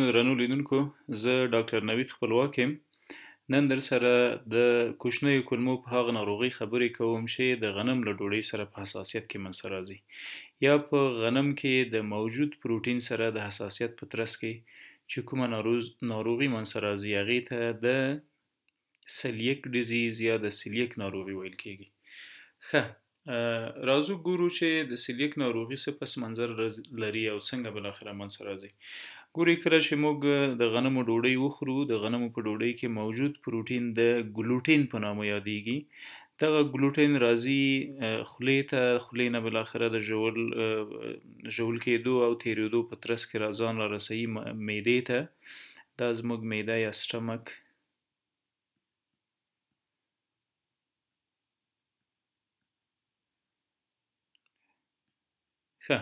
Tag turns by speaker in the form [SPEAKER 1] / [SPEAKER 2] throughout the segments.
[SPEAKER 1] درنو لیدونکو زه ډاکټر نوید خپلواک یم. نن در سره د کوچنیو کولمو په هغه ناروغۍ خبرې کوم چې د غنم له ډوډۍ سره په حساسیت کې منځته راځي یا په غنم کې د موجود پروټین سره د حساسیت په ترڅ کې چې کومه ناروغي منځته راځي هغې ته د سلیک ډیزیز یا د سلیک ناروغي ویل کېږي. ښه، راځو ګورو چې د سلیک ناروغي څه پس منظر لري او څنګه بالاخره منځته راځي. ګورئ، کله چې موږ د غنمو ډوډۍ وخورو، د غنمو په ډوډۍ کې موجود پروټین د ګلوټین په نامه یادیږي. دغه ګلوټین راځي خولې نه بالاخره د ژول کېدو او تېرېدو په ترڅ کې ځان را رسوي معدې ته. دا زموږ معده یا سټمک. ښه،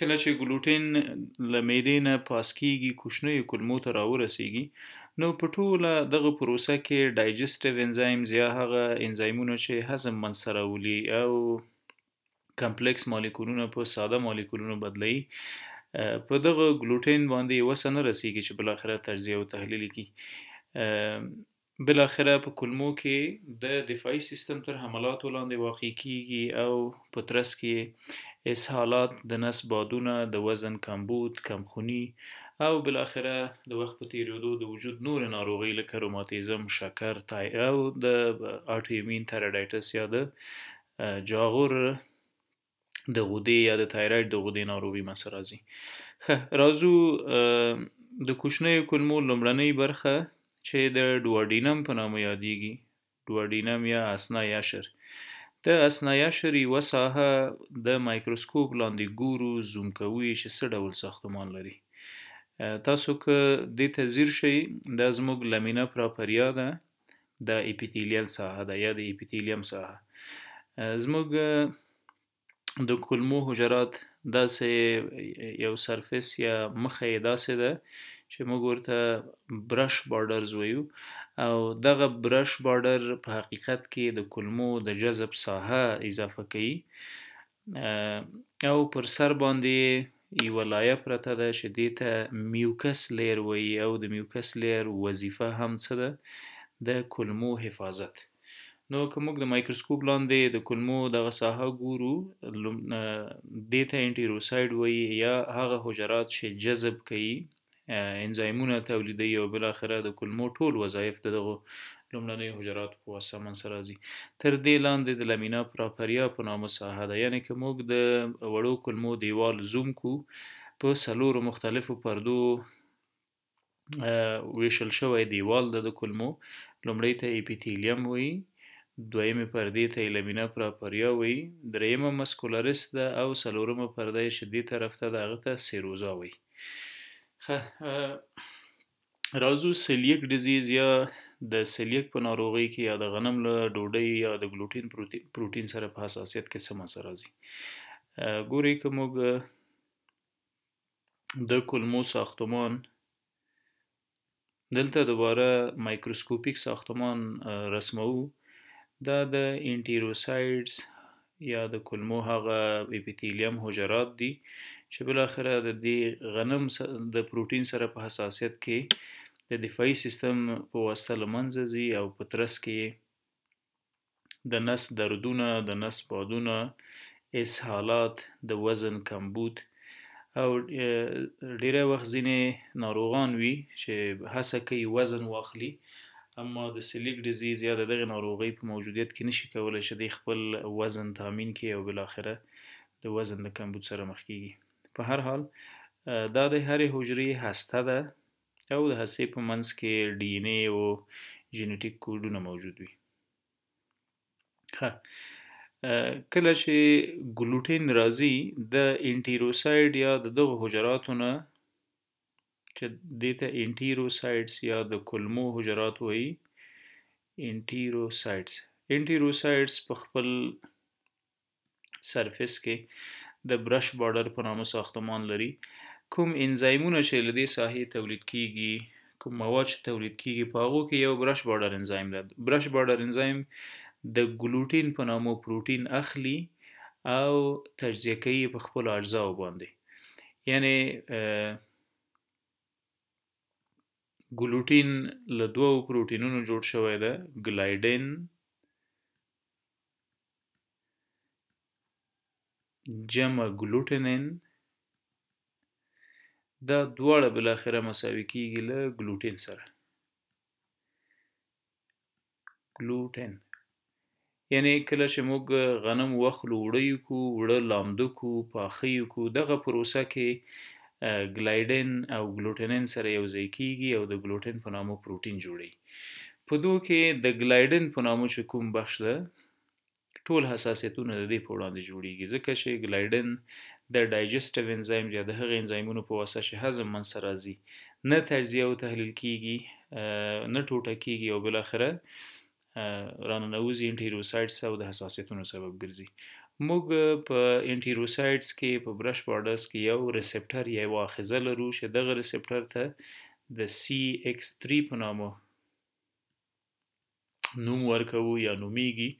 [SPEAKER 1] کله چې ګلوټین له معدې نه پاس کېږي کوچنیو کولمو ته راورسېږي، نو په ټوله دغه پروسه کې ډایجسټیو انزایمز یا هغه انزایمونه چې هضم منځته راولي او کمپلیکس مالیکولونه په ساده مالیکولونو بدلوي، په دغه ګلوټین باندې وسه نه رسېږي چې بالاخره تجزیه او تحلیل کړي. بالاخره په کولمو کې د دفاعي سیستم تر حملاتو لاندې واقع کېږي او په ترڅ کې اسهالات، د نس بادونه، د وزن کمبود، کمخوني او بالاخره د وخت په تېرېدو د وجود نور ناروغۍ لکه روماتیزم، شکر او د آټوایمین تایرايډایټس یا د جاغور د غدې یا د تایرايډ د غدې ناروغي منځته راځي. ښه، راځو د کوچنیو کولمو لومړنۍ برخه چې د ډوادینم په نامه یادیږي، ډوادینم یا اثنی عشر. د اثنی عشر یوه ساحه د مایکروسکوپ لاندې ګورو، زوم کوو چې څه ډول ساختمان لري. تاسو که دې ته ځیر شئ، دا زموږ لمینه پراپریا ده، د اپیتیلیل ساحه ده یا د اپیتیلیم ساحه. زموږ د کولمو حجرات داسې یو سرفیس یا مخه یې داسې ده چې موږ ورته برش بارډرز وایو، او دغه برش بارډر په حقیقت کې د کولمو د جذب ساحه اضافه کوي او پر سر باندې یوه لایه پرته ده چې دې ته میوکس لیر وایي، او د میوکس لیر وظیفه هم څه ده؟ د کولمو حفاظت. نو که موږ د مایکروسکوپ لاندې د کولمو دغه ساحه ګورو، دې ته انټیروسایډ وایي یا هغه حجرات چې جذب کوي، انزایمونه تولیدوي او بالاخره د کولمو ټول وظایف د دغو لومړنیو حجراتو په واسطه منځته راځي. تر دې لاندې د لمینا پراپریا په نامه ساحه ده، یعنې که موږ د وړو کولمو دیوال زوم کو، په څلورو مختلفو پردو ویشل شوی دیوال د کولمو. لومړی ته اپیتیلیم وایي، دویمه پردې ته لمینا پراپریا وایي، دریمه مسکولرس ده او څلورمه پرده چې دې طرف ته ده هغه ته سیروزا وایي. راځو سلیک ډیزیز یا د سلیک په ناروغۍ کې یا د غنم له ډوډۍ یا د ګلوټین پروټین سره په حساسیت کې څه منځته راځي. ګورئ، که موږ د کولمو ساختمان دلته دوباره مایکروسکوپیک ساختمان رسمو، دا د انټیروسایډز یا د کولمو هغه اپیتیلیم حجرات دي چې بالاخره د دې غنم د پروټین سره په حساسیت کې د دفاعي سیستم په واسطه له منځه ځي او په ترڅ کې د نس دردونه، د نس بادونه، اسهالات، د وزن کمبود او ډیری وخت ځینې ناروغان وي چې هڅه کوي وزن واخلي، اما د سلیک ډیزیز یا د دغه ناروغۍ په موجودیت کې نشي کولی چې د خپل وزن تامین کړي او بالاخره د وزن د کمبود سره مخ کیږي. په هر حال دا د هرې حجرې هسته ده او د هستې په منځ کې ډي ان اے او جینیټیک کوډونه موجود وي. کله چې ګلوټین راځي، د انټیروسایډ یا د دغه حجراتو نه چې دې ته انټیروسایډز یا د کولمو حجرات وایي، انټیروسایډز په خپل سرفیس کې د برش بارډر په نامه ساختمان لري. کوم انزایمونه چې له دې ساحې تولید کیږي، کوم مواد چې تولید کیږي، په هغو کې یو برش بارډر انزایم ده. برش بارډر انزایم د ګلوټین په نامه پروټین اخلي او تجزیه کوي په خپلو اجزاو باندې. یعنی ګلوټین له دوو پروټینونو جوړ شوی ده، ګلایډین جمع ګلوټینین، دا دواړه بالاخره مساوي کیږي له ګلوټین سره. ګلوټین یعنی کله چې موږ غنم واخلو، وړه یې کو، وړه لامده کو، پاخه یې کو، دغه پروسه کې ګلایډین او ګلوټینین سره یو ځای کیږي او د ګلوټین په نامه پروټین جوړي. په دوی کې د ګلایډین په نامه چې کوم بخش ده، ټول حساسیتونه د دې په وړاندې جوړیږي، ځکه چې ګلایډین د ډایجسټیو انزایم یا د هغه انزایمونو په واسطه چې هضم منځته راځي نه تجزیه او تحلیل کیږي، نه ټوټه کیږي او بالاخره راننوزي انټیروسایډز او د حساسیتونو سبب ګرځي. موږ په انټیروسایډز کې په برش بارډرز کې یو ریسپټر یا یو آخذه لرو چې دغه ریسپټر ته د CX3 په نامه نوم ورکوو یا نومیږي.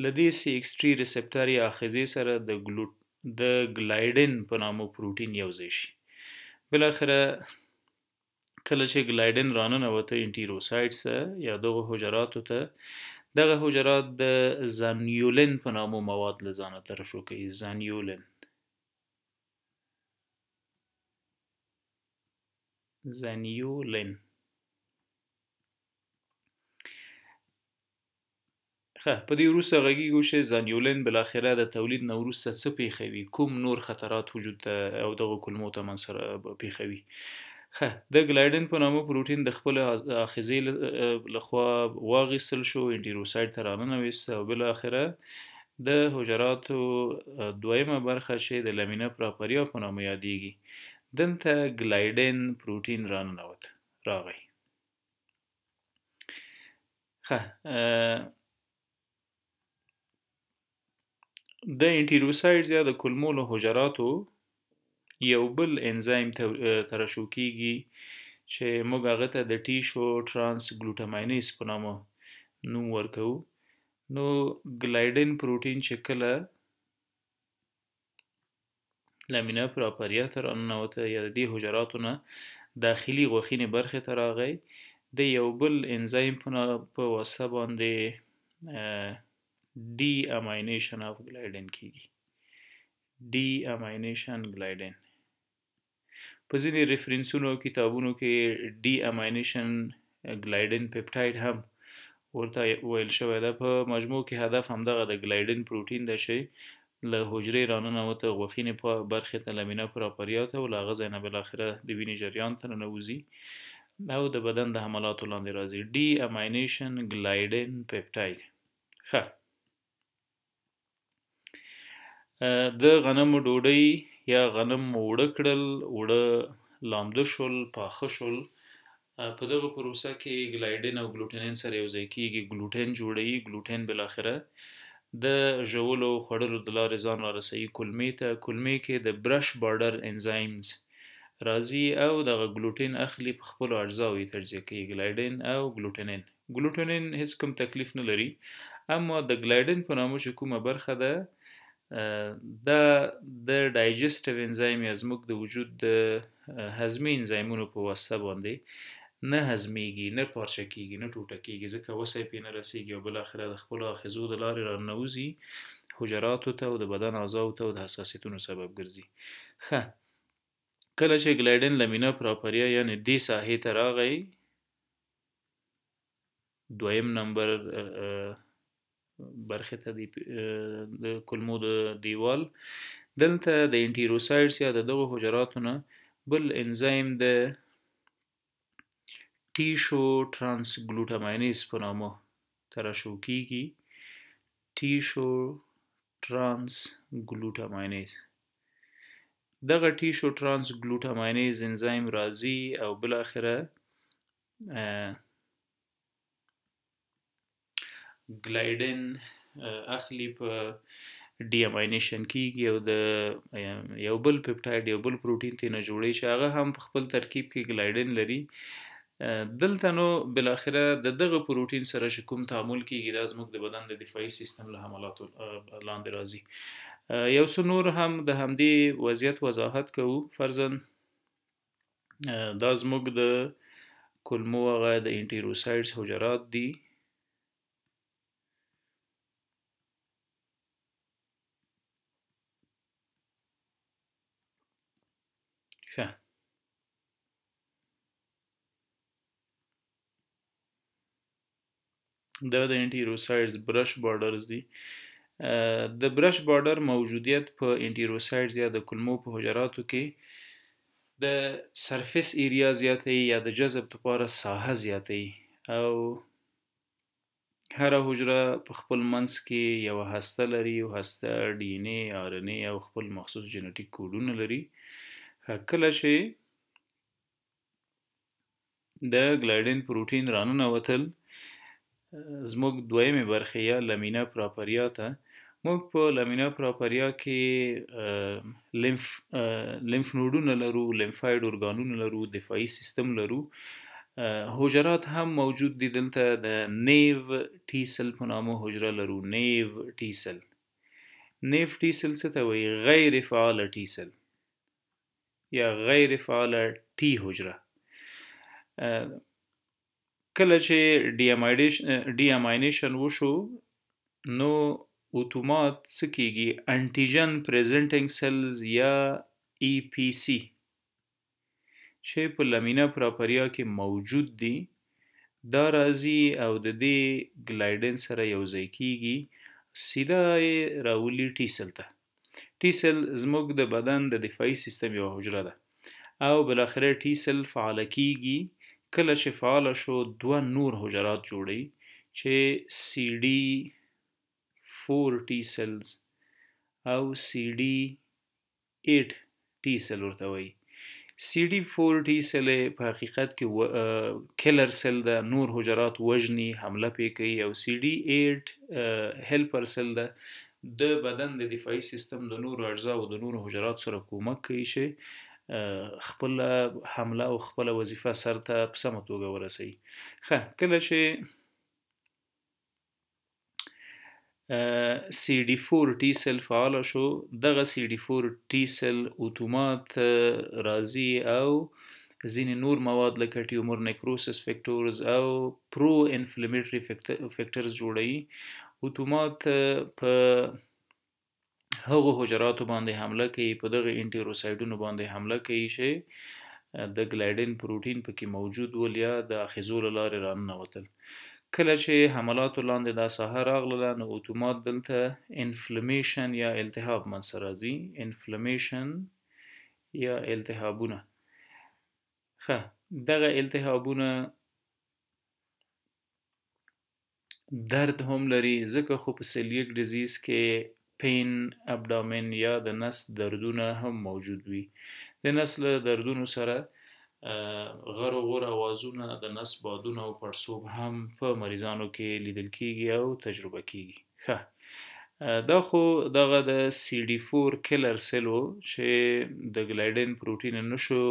[SPEAKER 1] له دې CX3 ریسپټر یا آخذې سره د ګلایډین په نامه پروټین یو ځای شي. بالاخره کله چې ګلایډین راننوته انټیروسایډز ته یا دغه حجراتو ته، دغه حجرات د زانیولین په نامه مواد له ځانه ترشح کوي. زانیولین په دې وروسته غږیږو چې زانیولین بالاخره د تولید نه وروسته څه پیښوي، کوم نور خطرات وجود ته او دغه کلمو ته منسره پیښوي. د ګلایډین په نامه پروټین د خپل آخذې لخوا واغیستل شو، انټیروسایډ ته راننویست او بالاخره د حجراتو دویمه برخه چې د لامینه پراپریا په نامه یادیږي، دلته ګلایډین پروټین راننوت راغی. د انټیروسایډز یا د کولمو له حجراتو یو بل انزایم ترشح کیږي چې موږ هغه ته د ټیشو ترانس ګلوټاماینیز په نامه نوم ورکوو. نو ګلایډین پروټین چې کله لامینه پراپریا ته راننوته یا د دې حجراتو نه داخلي غوښینې برخې ته راغی، د یو بل انزایم په واسطه باندې ډي اماینیشن اف ګلایډین کیږي. ډي اماینیشن ګلایډین په ځینې ریفرنسونو او کتابونو کې ډي اماینیشن ګلایډین پپټاید هم ورته ویل شوی ده. په مجموع کې هدف همدغه د ګلایډین پروټین ده چې له حجرې راننوته غوښینې برخې ته لامینه پراپریا ته او له هغه ځای نه بالاخره د وینې جریان ته ننوځي او د بدن د حملاتو لاندې راځي. ډي اماینیشن ګلایډین پپټاید. د غنمو ډوډۍ یا غنم اوړه کړل، اوړه لامده شول، پاخه شول، په دغه پروسه کې ګلایډین او ګلوټینین سره یو ځای کیږي، ګلوټین جوړوي. ګلوټین بالاخره د ژولو خوړلو د لارې ځان را رسوي کولمې ته. کولمې کې د برش بارډر انزایمز راځي او دغه ګلوټین اخلي، په خپلو اجزاو یې تجزیه کوي، ګلایډین او ګلوټینین. ګلوټینین هیڅ کوم تکلیف نه لري، اما د ګلایډین په نامه چې کومه برخه ده دا د ډایجسټیو انزایم یا زموږ د وجود د هضمي انزایمونو په واسطه باندې نه هضمیږي، نه پارچه کیږي، نه ټوټه کیږي، ځکه وسه پې نه رسیږي او بالاخره د خپلو آخذو د لارې راننوځي حجراتو ته او د بدن اعضاو ته او د حساسیتونو سبب ګرځي. کله چې ګلایډین لامینه پراپریا یعنی دې ساحې ته راغی، دویم نمبر برخې ته د کولمو د دیوال، دلته د انټیروسایډز یا د دغو حجراتو نه بل انزایم د ټیشو ترانس ګلوټاماینیز په نامه ترشح کیږي. ټیشو ترانس ګلوټاماینیز. دغه ټیشو ترانس ګلوټاماینیز انزایم راځي او بالاخره ګلایډین اخلي، په ډي اماینیشن کیږي او د یو بل پپټاید یو بل پروټین ته نه جوړي چې هغه هم په خپل ترکیب کې ګلایډین لري. دلته نو بالاخره د دغه پروټین سره چې کوم تعامل کیږي دا زموږ د بدن د دفاعي سیستم له حملاتو لاندې راځي. یو څه نور هم د همدې وضعیت وضاحت کوو. فرضاً دا زموږ د کولمو هغه د انټیروسایډز حجرات دي. ښه، دا د انټیروسایډز برش بارډرز دي. د برش بارډر موجودیت په انټیروسایډز یا د کولمو په حجراتو کې د سرفیس ایریا زیاتوي یا د جذب لپاره ساحه زیاتوي، او هره حجره په خپل منځ کې یو هسته لري، یو هسته ډي ان اے، آر ان اے او خپل مخصوص جنټیک کوډونه لري. کله چې د ګلایډین پروټین راننوتل زموږ دویمې برخې یا لمینا پراپریا ته، موږ په لمینا پراپریا کې لیمف نودونه لرو، لیمفاید ارګانونه لرو، دفاعي سیستم لرو. حجرات هم موجود دي دلته. د نیو ټي سل په نامه حجره لرو. نیو ټي سل. نیو ټي سل څه ته وایي؟ غیر فعاله ټي سل یا غیر فعاله ټي حجره. کله چې ډي اماینیشن وشو نو اتومات څه کیږي؟ انټیجن پریزنټینګ سلز یا ای پی سی چې په لمینا پراپریا کې موجود دي دا راځي او د دې ګلایډین سره یوځای کیږي، سیده یې راولي ټي سل ته. ټي سل زموږ د بدن د دفاعي سیستم یوه حجره ده او بالاخره ټي سل فعاله کیږي. کله چې فعاله شو دوه نور حجرات جوړي چې سی ډي 4 ټي سلز او سی ډي 8 ټي سل ورته وایي. سی ډي 4 ټي سل په حقیقت کې کلر سل ده، نور حجرات وژني، حمله پې کوي. او سی ډي 8 هیلپر سل ده، د بدن د دفاعي سیستم د نورو اجزاو د نورو حجرات سره کومک کوي چې خپل حمله او خپل وظیفه سرته په سمه توګه ورسوي. ښه، کله چې سی ډي 4 ټي سل فعاله شو، دغه سی ډي 4 ټي سل اتومات راځي او ځینې نور مواد لکه ټیومر نیکروسس فیکټورز او پرو انفلمیټري فیکټرز جوړوي. اتومات په هغو حجراتو باندې حمله کوي، په دغه انټیروسایډونو باندې حمله کوي چې د ګلایډین پروټین پکې موجود ول یا د آخذو له لارې راننوتل. کله چې حملاتو لاندې دا ساحه راغله نو اتومات دلته انفلمیشن یا التهاب منځته راځي. انفلمیشن یا التهابونه. ښه، دغه التهابونه درد هم لري، ځکه خو په سیلیک ډیزیز کې پین ابډامن یا د نس دردونه هم موجود وي. د نس له دردونو سره غر و غور اوازونه، د نس بادونه او پړسوب هم په مریضانو کې لیدل کیږي او تجربه کیږي. ښه، دا خو دغه د سی ډي 4 کلر سل و چې د ګلایډین پروټین نشو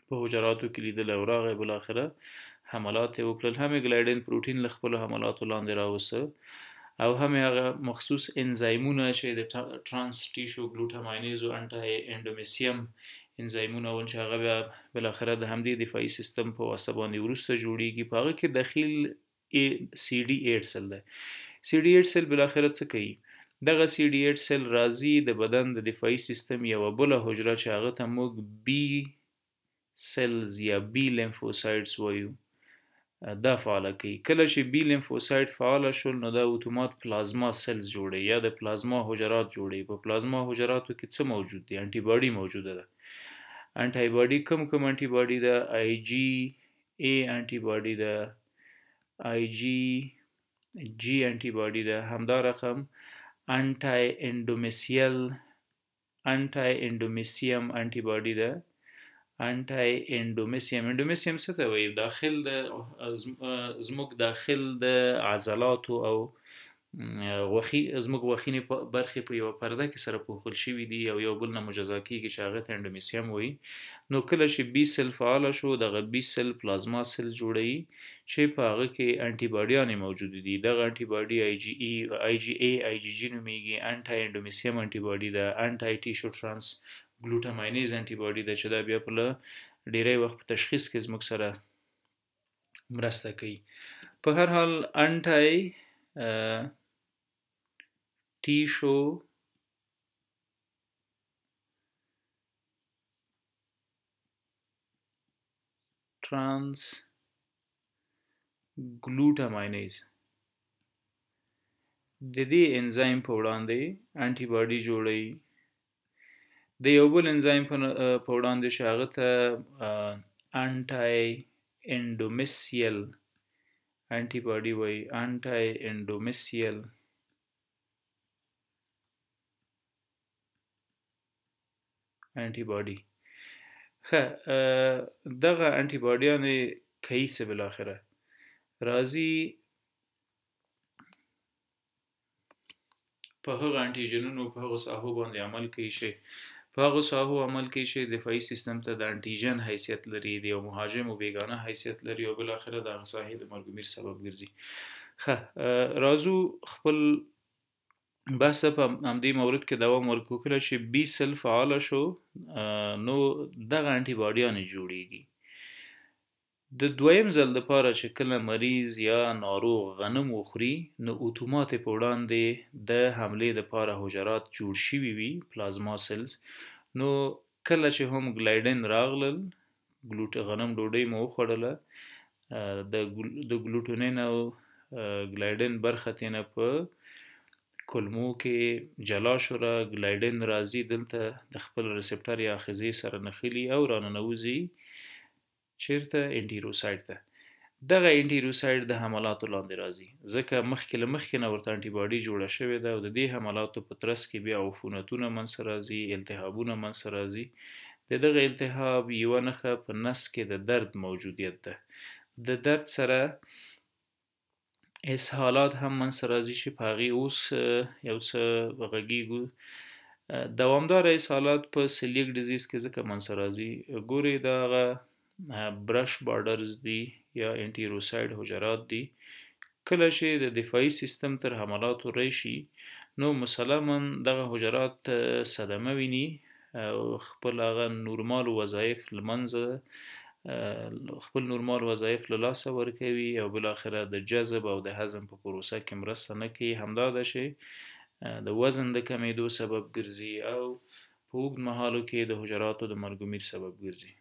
[SPEAKER 1] په حجراتو کې لیدل او راغی بالاخره حملات یې وکړل. هم یې ګلایډین پروټین له خپلو حملاتو لاندې راوسته او هم یې هغه مخصوص انزایمونه چې د ټرانس ټیشو ګلوټاماینیز او انټای انډومیسیم انزایمونه ول چې هغه بیا بالاخره د همدې دفاعي سیستم په واسطه باندې وروسته جوړیږي. په هغه کې دخیل سی ډي 8 سل ده. سی ډي 8 سل بالاخره څه کوي؟ دغه سی ډي 8 سل راځي د بدن د دفاعي سیستم یوه بله حجره چې هغه ته موږ بی سلز یا بی لیمفوسایډز وایو دا فعاله کوي. کله چې بی لیمفوسایډ فعاله شول نو دا اتومات پلازما سلز جوړي یا د پلازما حجرات جوړي. په پلازما حجراتو کې څه موجود دي؟ انټي باډي موجوده ده. انټي باډي کوم انټي باډي ده؟ آی جی ای انټي باډي ده، آی جی جی انټي باډي ده، همدا رقم انټای انډومیسیم انټي باډي ده. انټای انډومیسیم څه ته وایي؟ داخل د زموږ داخل د عضلاتو او زموږ غوښینې برخې په یوه پرده کې سره پوښل شوي دي او یو بل نه مجزا کېږي چې هغه ته اندومیسیم وایي. نو کله چې بي سل فعاله شو دغه بي سل پلازما سل جوړوي چې په هغه کې انټي باډیانې موجود دي. دغه انټي باډي آی جي جي نومیږي، انټي اندومیسیم انټي باډي ده، انټي ټیشو ترانس ګلوټاماینیز انټي باډي ده چې دا بیا په ډیری وخت په تشخیص کې زموږ سره مرسته کوي. په هر حال انټي ټیشو ترانس ګلوټاماینیز د دې انزایم په وړاندې انټي باډي جوړوي. د یو بل انزایم په وړاندې چې هغه ته انټي اندومیسیل انټي باډي وایي، انټي اندومیسیل انټي باډي. ښه، دغه انټي باډیانې کوي څه بالاخره راځي په هغه انټیجنونو په هغو ساحو باندې عمل کوي چې په هغو ساحو عمل کوي چې دفاعي سیستم ته د انټیجن حیثیت لري، د یو مهاجم و بیګانه حیثیت لري او بالاخره د هغه ساحې د مرګ و میر سبب ګرځي. ښه، راځو خپل بحث په همدې مورد کې دوام ورکړو. کله چې بي سل فعاله شو نو دغه انټي باډیانې جوړیږي. د دویم ځل لپاره چې کله مریض یا ناروغ غنم وخوري نو اتومات په وړاندې د حملې لپاره حجرات جوړ شوي وي، پلازما سلز. نو کله چې هم ګلایډن راغلل، غنم ډوډۍ مو وخوړله، د ګلوټونین او ګلایډن برخه تینه په کولمو کې جلا شوره. ګلایډن راځي دلته د خپل ریسپټر یا آخذې سره نښلي او راننوځي چیرته؟ انټیروسایډ ته. دغه انټیروسایډ د حملاتو لاندې راځي ځکه مخکې له مخکې نه ورته انټي باډي جوړه شوې ده او د دې حملاتو په ترڅ کې بیا عفونتونه منځته راځي، التهابونه منځته راځي. د دغه التهاب یوه نښه په نس کې د درد موجودیت ده. د درد سره اسهالات هم منځته راځي چې په هغې اوس یو څه غږیږو. دوامداره اسهالات په سلیک ډیزیز کې ځکه منځته راځي، ګورئ دغه برش بارډرز دي یا انټیروسایډ حجرات دي. کله چې د دفاعي سیستم تر حملاتو راشي نو مسلما دغه حجرات صدمه ویني او خپل هغه نورمال وظایف له لاسه ورکوي او بالاخره د جذب او د هضم په پروسه کې مرسته نه کوي. همدا ده چې د وزن د کمیدو سبب ګرځي او په اوږد مهالو کې د حجراتو د مرګ و میر سبب ګرځي.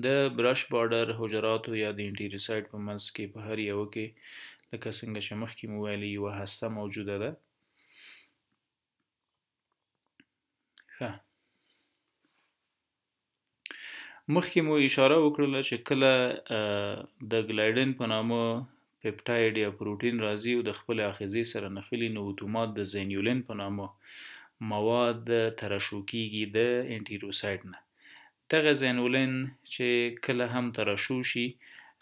[SPEAKER 1] د برش بارډر حجراتو یا د انټیروسایډ په منځ کې په هر یوه کې لکه څنګه چې مخکې مو ویلي یوه هسته موجوده ده. مخکې مو اشاره وکړله چې کله د ګلایډن په نامه پپټاید یا پروټین راځي او د خپل آخذې سره نښلي نو اتومات د زینیولین په نامه مواد ترشح کیږي د انټیروسایډ نه. دغه زینولین چې کله هم ترشح شي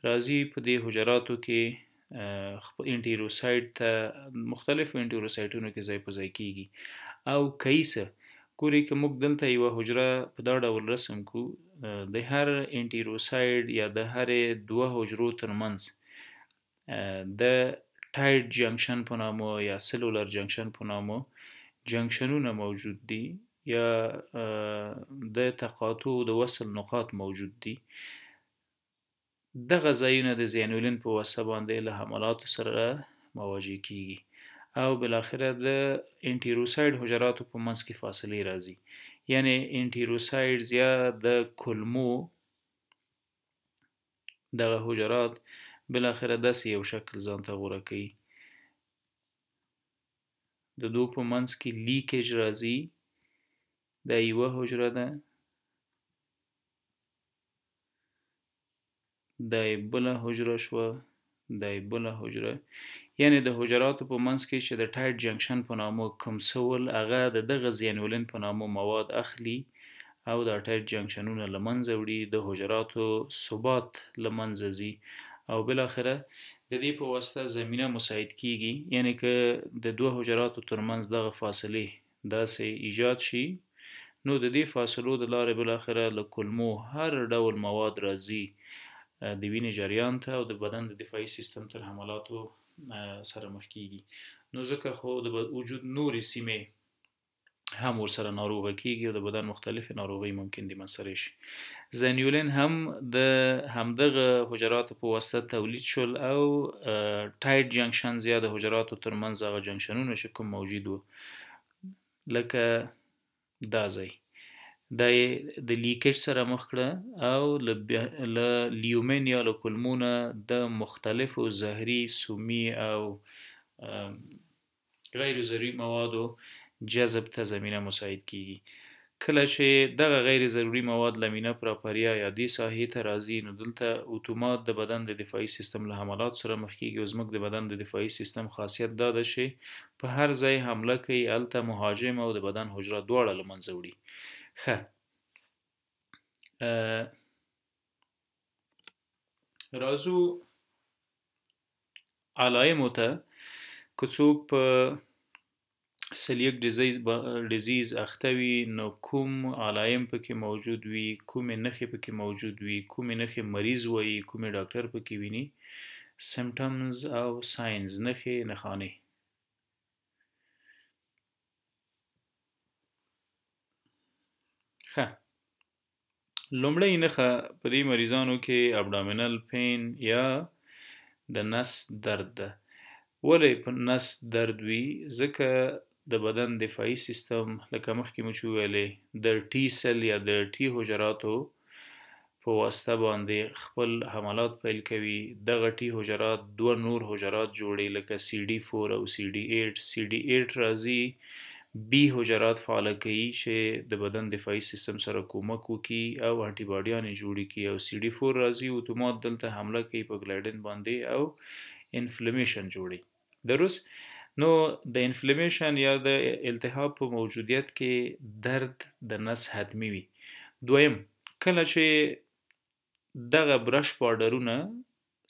[SPEAKER 1] راځي په دې حجراتو کې انټیروسایډ ته مختلفو انټیروسایډونو کې ځای په ځای کیږي او کیسه ګورئ که موږ دلته یوه حجره په دا ډول رسم کو، د هر انټیروسایډ یا د هرې دوه حجرو ترمنځ د ټاید جنکشن په نامه یا سلولر جنکشن په نامه جنکشنونه موجود دي یا د تقاطع د وصل نقاط موجود دي. دغه ځایونه د زینولین په واسطه باندې له حملاتو سره مواجه کیږي او بالاخره د انټیروسایډ حجراتو په منځ کې فاصلې راځي. یعنی انټیروسایډز یا د کولمو دغه حجرات بالاخره داسې یو شکل ځان ته غوره کوي. د دو په منځ کې لیکیج راځي، دا یوه حجره ده، دا یې بله حجره شوه، دا یې بله حجره. یعنی د حجراتو په منځ کې چې د ټاید جنکشن په نامه کوم سول هغه د دغه زینولین په نامه مواد اخلي او دا ټاید جنکشنونه له منځه وړي، د حجراتو ثبات له منځه ځي او بالاخره د دې په واسطه زمینه مساعد کیږي، یعنی که د دوه حجراتو ترمنځ دغه فاصلې داسې ایجاد شي، نو د دې فاصلو د لارې بالاخره له کولمو هر ډول مواد راځي د وینې جریان ته او د بدن د دفاعي سیستم تر حملاتو سره مخ کیږي. نو ځکه خو د وجود نورې سیمې هم ورسره ناروغه کیږي او د بدن مختلفې ناروغۍ ممکن دي منځته شي. زنیولین هم د همدغه حجراتو په واسطه تولید شول او ټایټ جنکشنز یا د حجراتو ترمنځ هغه جنکشنونه چې کوم موجود وو لکه دا ځای دا یې د لیکج سره مخ کړه او له لیومن یا له کولمونه د مختلفو زهري، سومي او غیر ضروري موادو جذب ته زمینه مساعد کیږي. کله چې دغه غیر ضروري مواد لمینه پراپریا یا دې ساحې ته راځي، نو دلته اتومات د بدن د دفاعي سیستم له حملات سره مخ کیږي او زموږ د بدن د دفاعي سیستم خاصیت دا ده چې په هر ځای حمله کوي، هلته مهاجم او د بدن حجره دواړه له منځه وړي. ښه، راځو علایمو ته. که څوک په سلیک ډیزیز اخته وي، نو کوم علایم پکې موجود وي، کومې نښې پکې موجود وي، کومې نښې مریض وایي، کومې ډاکټر پکې ویني. سمپټمز او ساینز، نښې، نښانې. ښه، لومړی نښه په دې مریضانو کې ابډامینل پین یا د نس درد ده. ولې په نس درد وي؟ ځکه د بدن دفاعي سیستم لکه مخکې مو چې ویلې د ټي سل یا د ټي حجراتو په واسطه باندې خپل حملات پیل کوي. دغه ټي حجرات دوه نور حجرات جوړي لکه سی ډي 4 او سی ډي 8. سی ډي 8 راځي بی حجرات فعاله کوي چې د بدن دفاعي سیستم سره کومک وکړي او انټي باډیانې جوړې کړي، او سی ډي 4 راځي اتومات دلته حمله کوي په ګلایډین باندې او انفلمیشن جوړي. درست؟ نو د انفلمیشن یا د التهاب په موجودیت کې درد د نس حتمی وي. دویم، کله چې دغه برش پاډرونه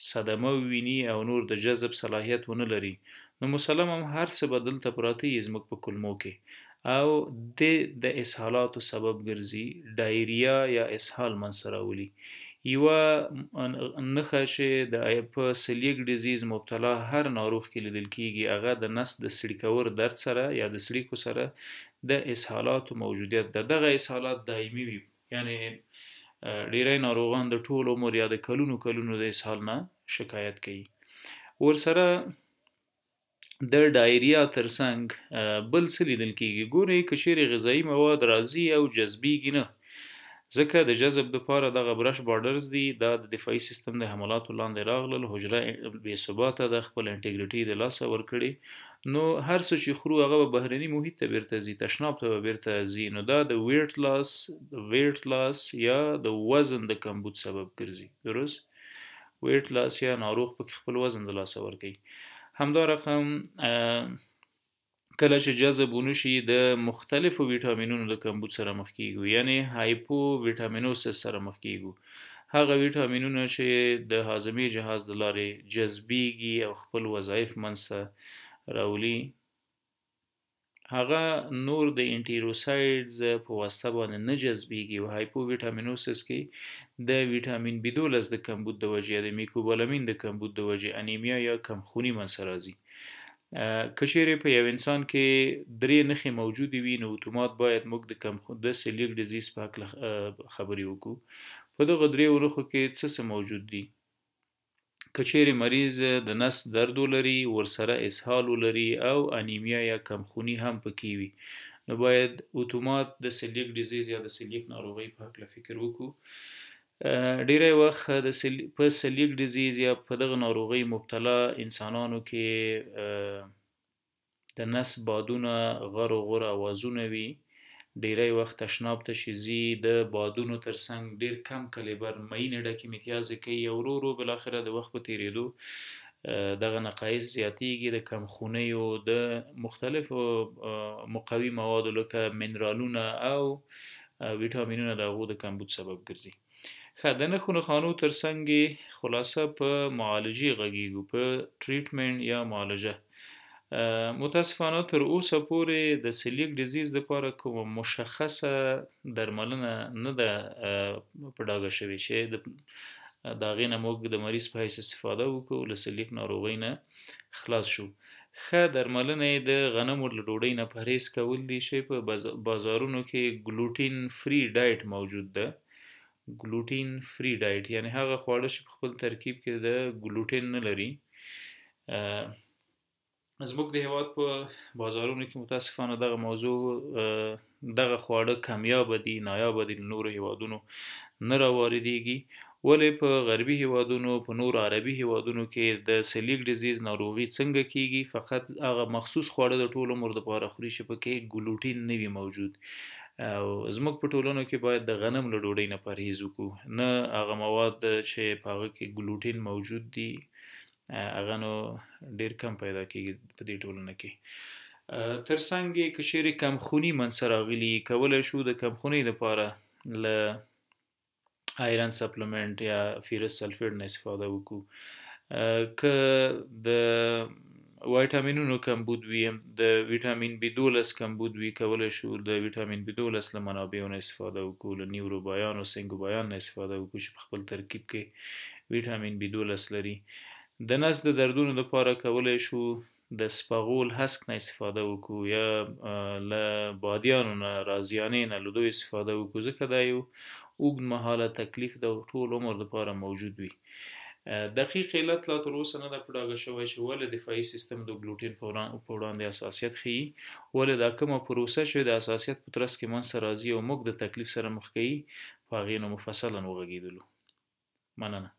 [SPEAKER 1] صدمه وویني او نور د جذب صلاحیت ونه لري، نو مسلماً هر څه به دلته پراته یي زموږ په کولمو کې او د اسهالاتو سبب ګرځي، ډایریا یا اسهال منځته راولي. یوه نښه چې په سلیک ډیزیز مبتلا هر ناروغ کې لیدل کیږي، هغه د نس د څړیکور درد سره یا د څړیکو سره د اسهالاتو موجودیت ده. دغه اسهالات دایمي وي، یعنی ډیری ناروغان د ټول عمر یا د کلونو د اسهال نه شکایت کوي. ورسره د ډایریا ترڅنګ بل څه لیدل کیږي. ګورئ که چیرې غذایي مواد راځي او جذبیږي نه، ځکه د جذب لپاره دغه برش بارډرز دي، دا د دفاعي سیستم د حملاتو لاندې راغلل، حجره بې ثباته ده، خپل انټیګریټي د لاسه ورکړي، نو هر څه چې خورو هغه به بهرني محیط ته بیرته ځي، تشناب ته به بیرته ځي. نو دا د ویټ لاس یا د وزن د کمبود سبب ګرځي. درست؟ ویټ لاس یا ناروغ پکې خپل وزن د لاسه ورکوي. همدا رقم کله چې جذب ونشي د مختلفو ویټامینونو د کمبود سره مخ کیږو، یعنی هایپو ویټامینوسس سره مخ کیږو. هغه ویټامینونه چې د هاضمې جهاز د لارې جذبیږي او خپل وظایف منځته راولي، هغه نور د انټیروسایډز په واسطه باندې نه جذبیږي او هایپو ویټامینوسس کې د ویټامین B12 د کمبود د وجې د میکوبالامین د کمبود د وجې انیمیا یا کمخوني منځته راځي. که چیرې په یو انسان کې درې نښې موجودې وي، نو اتومات باید موږ د سلیک ډیزیز په هکله خبرې وکړو. په دغه دریو نښو کې څه موجود دي؟ که چیرې مریض د نس درد ولري، ورسره اسهال ولري او انیمیا یا کمخوني هم پکې وي، نو باید اتومات د سلیک ډیزیز یا د سلیک ناروغۍ په هکله فکر وکړو. ډیری وخت په سلیک ډیزیز یا په دغه ناروغۍ مبتلا انسانانو کې د نس بادونه غر اوازونه وي. ډیری وخت تشناب ته چې ځي د بادونو ترڅنګ ډیر کم کلیبر مینې ډکې متیازې کوي او ورو بالاخره د وخت په تیریدو دغه نقایص زیاتیږي، د کمخونیو د مختلفو مقوي موادو لکه منرالونه او ویټامینونه د هغو د کمبود سبب ګرځي. ښه د نښو نښانو ترڅنګ یې خلاصه په معالجې غږیږو په ټریټمنټ یا معالجه. متاسفانه تر اوسه پورې د سلیک ډیزیز لپاره کومه مشخصه درملنه نه ده په ډاګه شوې چې د هغې نه موږ د مریض په حیث استفاده وکړو له سلیک ناروغۍ نه خلاص شو. ښه درملنه یې د غنمو له ډوډۍ نه پرهیز کول دي چې په بازارونو کې ګلوټین فری ډایټ موجود ده. ګلوټین فری ډایټ یعنی هغه خواړه چې په خپل ترکیب کې د ګلوټین نه لري. زموږ د هیواد په بازارونو کې متاسفانه دغه موضوع دغه خواړه کمیابه دي، نایابه دي، له نورو هیوادونو نه راواردېږي. ولې په غربي هیوادونو په نورو عربي هیوادونو کې د سلیک ډیزیز ناروغي څنګه کیږي؟ فقط هغه مخصوص خواړه د ټول عمر دپاره خوري چې پکې ګلوټین نه وي موجود. او زموږ په ټولنو کې باید د غنم له ډوډۍ نه پرهیز وکړو، نه هغه مواد چې په هغه کې ګلوټین موجود دي هغه نو ډیر کم پیدا کیږي په دې ټولنه کې. ترڅنګ یې که چیرې کمخوني منځته راغلي کولی شو د کمخونۍ لپاره له آیرن سپلمنټ یا فیرس سلفیټ نه استفاده وکړو. که د وایټامینونو کمبود وي، د ویټامین B12 کمبود وي، کولی شو د ویټامین B12 له منابعو نه استفاده وکړو، له نیوروبایان او سینګوبایان نه استفاده وکړو چې په خپل ترکیب کې ویټامین B12 لري. د نس د دردونو لپاره کولی شو د سپغول هسک نه استفاده وکړو یا له بادیانو نه، رازیانې نه، له دوی استفاده وکړو ځکه دا یو اوږد مهاله تکلیف د ټول عمر لپاره موجود وي. دقیق علت لا تر اوسه نه ده په ډاګه شوی چې ولې دفاعي سیستم د ګلوټین په وړاندې حساسیت ښیي، ولې دا کومه پروسه چې د حساسیت په ترڅ کې منځته راځي او موږ د تکلیف سره مخ کوي په هغې نه مفصلا وغږېدلو. مننه.